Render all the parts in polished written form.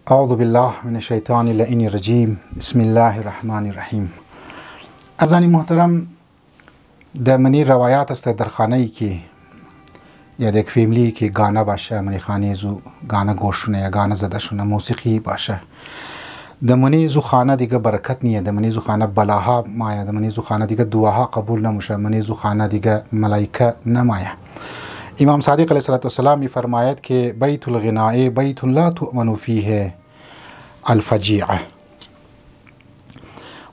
اعوذ بالله من الشیطان اللعین الرجیم. بسم الله الرحمن الرحیم. ازانی محترم، در منی روایات است در خانه که یا در یک فیملی که گانه باشه، منی خانه زو گانه گوشونه یا گانه زده شونه موسیقی باشه، در منی زو خانه دیگه برکت نیه، در منی زو خانه بلاها مایه، در منی زو خانه دیگه دعاها قبول نموشه، منی زو خانه دیگه ملائکه نمایه. امام صادق علیه السلام می فرماید که بیت الغناء بیت لا تؤمن فیه الفجیعه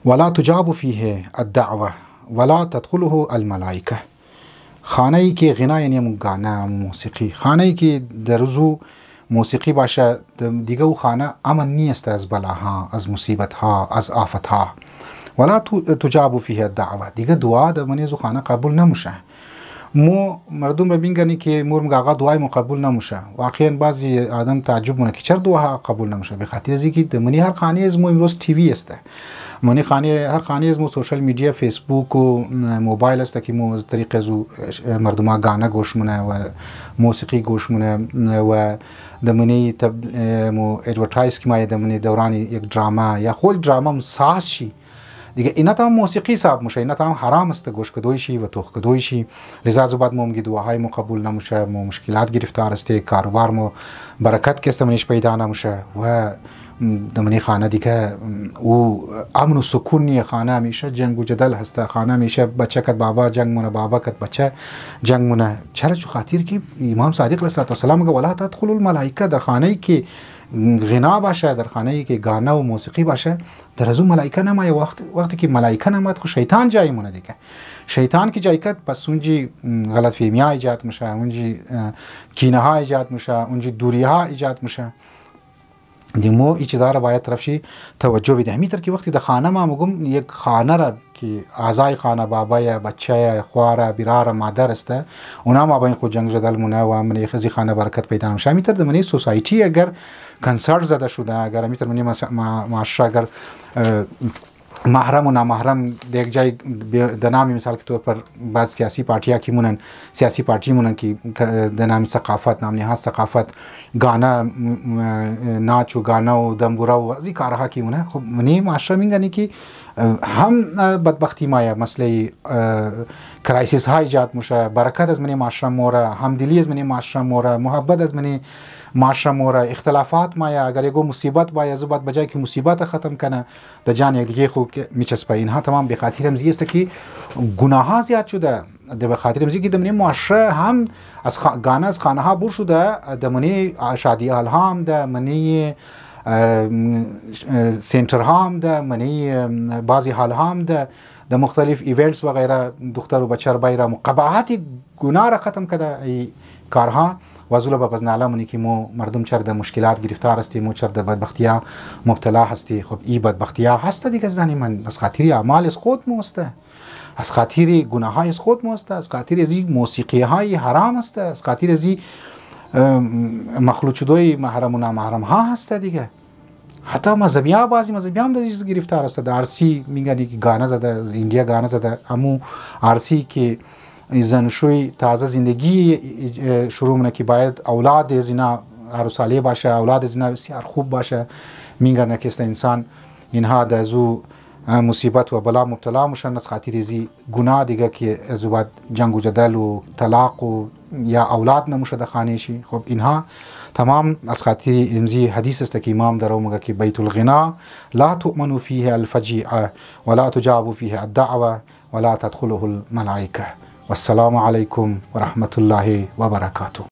ولا تجاب فیه الدعوه ولا تدخله الملائکه. خانه ای که غنا یعنی گانه موسیقی، خانه ای که در زو موسیقی باشه دیگه او خانه امن نیست از بلاها، از مصیبتها، از آفتها. ولا تجاب فیه الدعوه، دیگه دعا در منی زو خانه قبول نموشه. مو مردم را بینگنی که مور مگه آقا دعای مو قبول نموشه. واقعا بعضی آدم تعجب مونه که چرا دعا قبول نموشه؟ به خاطر از اینکه منی هر خانه از مو امروز تی وی است، منی خانه هر خانه از مو سوشال میدیا، فیسبوک و موبایل است که مو از طریق از مردم گانه گوش مونه و موسیقی گوش مونه و دمنی مو ادورتایز کی مایه دمنی دوران یک دراما یا خود دراما مساس شی دیگه اینا تا موسیقی صاحب میشه، اینا تا حرام است گوش کدویشی و توخ کدویشی. لذا زو بعد مو میگی دعاهای مو قبول نموشه، مو مشکلات گرفتار است، کاروبار مو برکت که استمنیش پیدا نموشه و دمنی خانه دیگه او امن و سکونی خانه میشه، جنگ و جدل هست خانه میشه، بچه کت بابا جنگ مونه، بابا کت بچه جنگ مونه. چرا؟ چون خاطر که امام صادق علیه السلام میگه ولا تدخل الملائکه، در خانه ای که غنا باشه، در خانه ای که گانه و موسیقی باشه، در ازو ملائکه نمایه. وقتی که ملائکه نماید خو شیطان جای مونه دیگه. شیطان کی جای کت پس اونجی غلط فهمی ها ایجاد میشه، اونجی کینه ها ایجاد میشه، اونجی دوری ها ایجاد میشه. دیمو این چیزها را باید طرفشی توجه بده. همیتر که وقتی در خانه ما مگم یک خانه را که اعضای خانه بابا یا بچه یا خواره برار مادر است، اونا ما بین خود جنگ جدل مونه و من خزی خانه برکت پیدا نمیشه. همیتر در منی سوسایتی اگر کنسرت زده شده، اگر همیتر منی معاشره اگر محرم و نامحرم در یک جای در نامی مثال که طور پر بعض سیاسی پارتیا کی مونن، سیاسی پارتی مونن که در نامی ثقافت، نام نهاد ثقافت، گانا ناچ و گانا و دنبورا و از این کارها کی مونه. خب منی معاشره میگنی که هم بدبختی مایه، مسئله کرایسیس ها ایجاد میشه، برکت از منی معاشره موره، همدلی از منی معاشره موره، محبت از منی معاشره موره، اختلافات مایه. اگر یگو مصیبت باید زو بعد بجای که مصیبت ختم کنه در جان یک دیگه خو میچسبه. اینها تمام به خاطر امزی است که گناه ها زیاد شده، به خاطر امزی که دمنی معاشره هم از گانه از خانه ها بور شده، دمنی شادی ها هم دمنی سنتر هم ده، منی بعضی حال هم ده مختلف ایونتس و غیره دختر و بچه بایره مقبعاتی گناه را ختم کده ای کارها و زولا با بزناله منی که مو مردم چر ده مشکلات گرفتار هستی، مو چر ده بدبختی ها مبتلا هستی. خب ای بدبختی ها هسته دیگه زنی من از خاطری اعمال از خود موسته، از خاطری گناه های از خود موسته، از خاطری از این موسیقی های حرام است، از خاطری از این مخلوط شدوی محرم و نامحرم ها هسته دیگه. حتی مذهبی ها بعضی مذهبی هم در چیز گرفتار است. در عرسی میگن که گانه زده، از اینجا گانه زده، امو عرسی که زنشوی تازه زندگی شروع منه که باید اولاد از اینا عروسالی باشه، اولاد از اینا بسیار خوب باشه، میگن که است انسان اینها در زو مصیبت و بلا مبتلا میشن از خاطر ازی گناه دیگه که از بعد جنگ و جدل و طلاق و یا اولاد نموشه در خانه شی. خب اینها تمام از خاطر امزی حدیث است که امام در میگه که بیت الغنا لا تؤمن فیه الفجیعه ولا تجاب فیه الدعوه ولا تدخله الملائکه. والسلام علیکم و رحمت الله و برکاته.